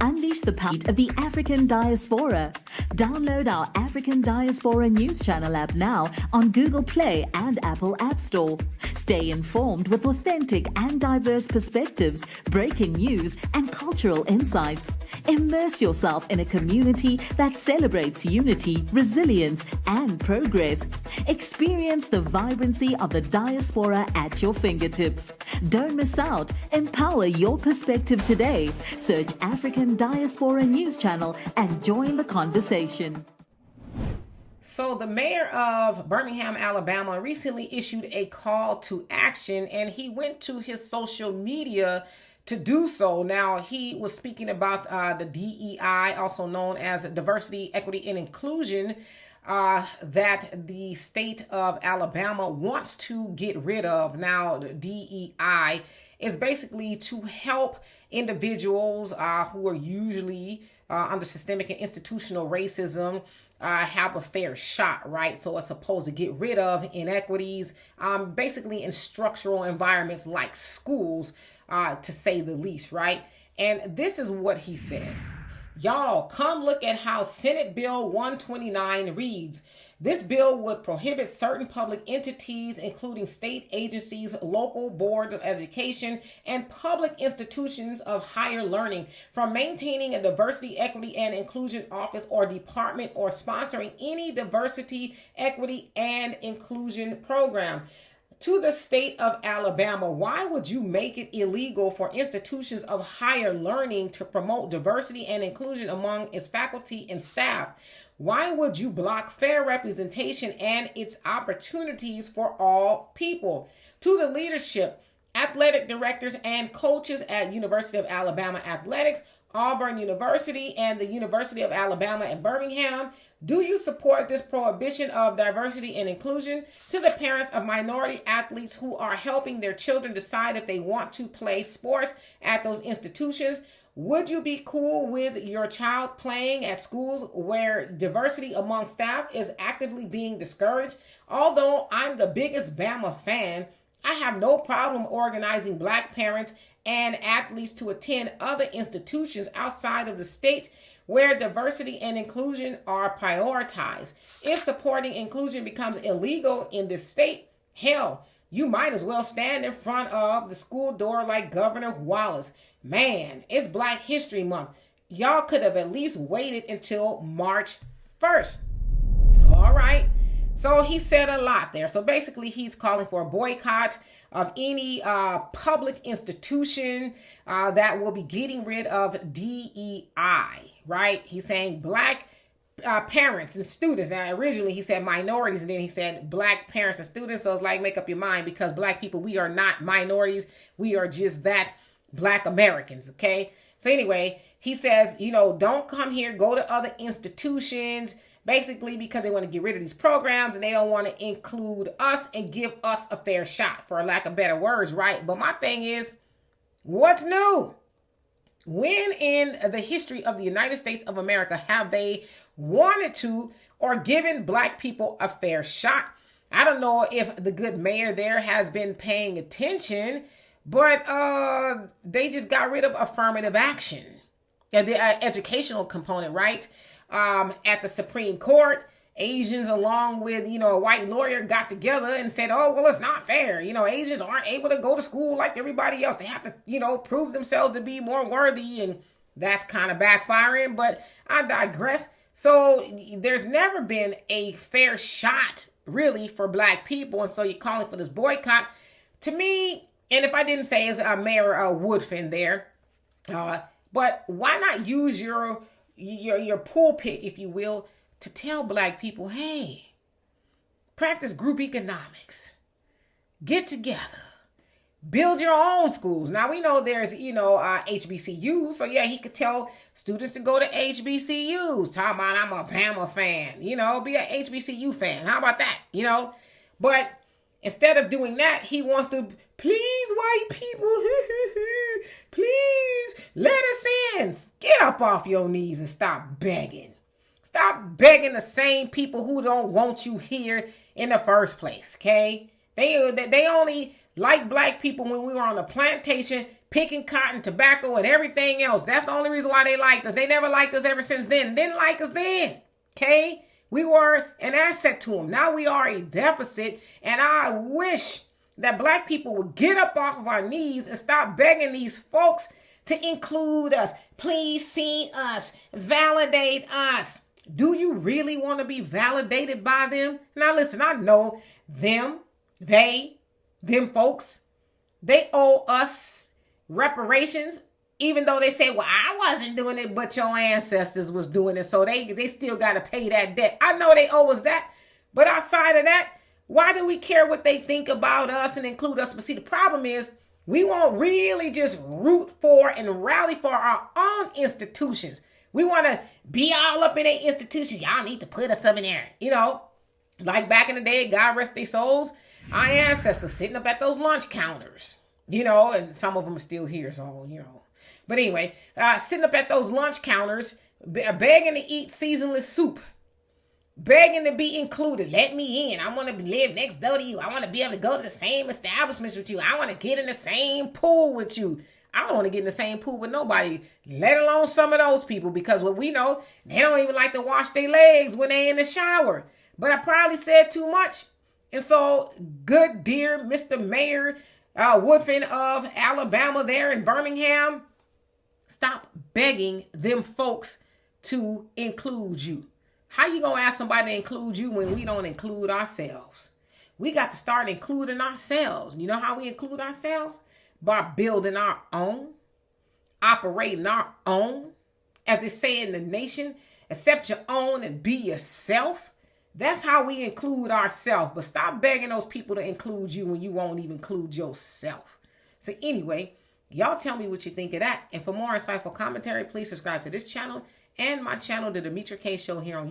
Unleash the power of the African diaspora. Download our African Diaspora News Channel app now on Google Play and Apple App Store. Stay informed with authentic and diverse perspectives, breaking news, and cultural insights. Immerse yourself in a community that celebrates unity, resilience, and progress. Experience the vibrancy of the diaspora at your fingertips. Don't miss out. Empower your perspective today. Search African Diaspora News Channel and join the conversation. So the mayor of Birmingham, Alabama, recently issued a call to action, and he went to his social media to do so. Now, he was speaking about the DEI, also known as Diversity, Equity, and Inclusion, that the state of Alabama wants to get rid of. Now, the DEI is basically to help individuals who are usually under systemic and institutional racism have a fair shot, right? So it's supposed to get rid of inequities, basically in structural environments like schools, to say the least, right? And this is what he said. Y'all, come look at how Senate Bill 129 reads. This bill would prohibit certain public entities, including state agencies, local boards of education, and public institutions of higher learning, from maintaining a diversity, equity, and inclusion office or department or sponsoring any diversity, equity, and inclusion program. To the state of Alabama, why would you make it illegal for institutions of higher learning to promote diversity and inclusion among its faculty and staff? Why would you block fair representation and its opportunities for all people? To the leadership, athletic directors, and coaches at University of Alabama Athletics, Auburn University, and the University of Alabama at Birmingham, do you support this prohibition of diversity and inclusion? To the parents of minority athletes who are helping their children decide if they want to play sports at those institutions, would you be cool with your child playing at schools where diversity among staff is actively being discouraged? Although I'm the biggest Bama fan, I have no problem organizing Black parents and athletes to attend other institutions outside of the state where diversity and inclusion are prioritized. If supporting inclusion becomes illegal in this state, hell, you might as well stand in front of the school door like Governor Wallace. Man, it's Black History Month. Y'all could have at least waited until March 1st. All right. So he said a lot there. So basically, he's calling for a boycott of any public institution that will be getting rid of DEI, right? He's saying Black parents and students. Now, originally he said minorities, and then he said Black parents and students. So it's like, make up your mind, because Black people, we are not minorities. We are just that, Black Americans, okay? So anyway, he says, don't come here, go to other institutions, basically because they want to get rid of these programs and they don't want to include us and give us a fair shot, for lack of better words, right? But my thing is, what's new? When in the history of the United States of America have they wanted to or given Black people a fair shot? I don't know if the good mayor there has been paying attention, but they just got rid of affirmative action and the educational component, right? At the Supreme Court, Asians along with, a white lawyer got together and said, oh, well, it's not fair. Asians aren't able to go to school like everybody else. They have to, prove themselves to be more worthy. And that's kind of backfiring, but I digress. So there's never been a fair shot really for Black people. And so you're calling for this boycott. To me, and if I didn't say it's Mayor Woodfin there, but why not use your pulpit, if you will, to tell Black people, hey, practice group economics, get together, build your own schools. Now we know there's, HBCUs. So yeah, he could tell students to go to HBCUs. Talking about I'm a Bama fan, be an HBCU fan. How about that? But instead of doing that, he wants to, please, white people, please let us in. Get up off your knees and stop begging. Stop begging the same people who don't want you here in the first place, okay? They only like black people when we were on the plantation picking cotton, tobacco, and everything else. That's the only reason why they liked us. They never liked us ever since then. Didn't like us then. Okay? We were an asset to them. Now we are a deficit. And I wish that black people would get up off of our knees and stop begging these folks to include us. Please see us. Validate us. Do you really want to be validated by them? Now listen, I know them folks, they owe us reparations, even though they say, well, I wasn't doing it, but your ancestors was doing it. So they still got to pay that debt. I know they owe us that. But outside of that, why do we care what they think about us and include us? But see, the problem is we won't really just root for and rally for our own institutions. We want to be all up in a institution. Y'all need to put us up in there. You know, like back in the day, God rest their souls, our ancestors sitting up at those lunch counters, you know, and some of them are still here. So, you know, but anyway, sitting up at those lunch counters, begging to eat seasonless soup, begging to be included. Let me in. I want to live next door to you. I want to be able to go to the same establishments with you. I want to get in the same pool with you. I don't want to get in the same pool with nobody, let alone some of those people, because what we know, they don't even like to wash their legs when they're in the shower. But I probably said too much. And so, good dear Mr. Mayor Woodfin of Alabama there in Birmingham, stop begging them folks to include you. How you going to ask somebody to include you when we don't include ourselves? We got to start including ourselves. You know how we include ourselves? By building our own, operating our own. As they say in the nation, accept your own and be yourself. That's how we include ourselves. But stop begging those people to include you when you won't even include yourself. So anyway, y'all tell me what you think of that. And for more insightful commentary, please subscribe to this channel and my channel, The Demetra Kaye Show, here on YouTube.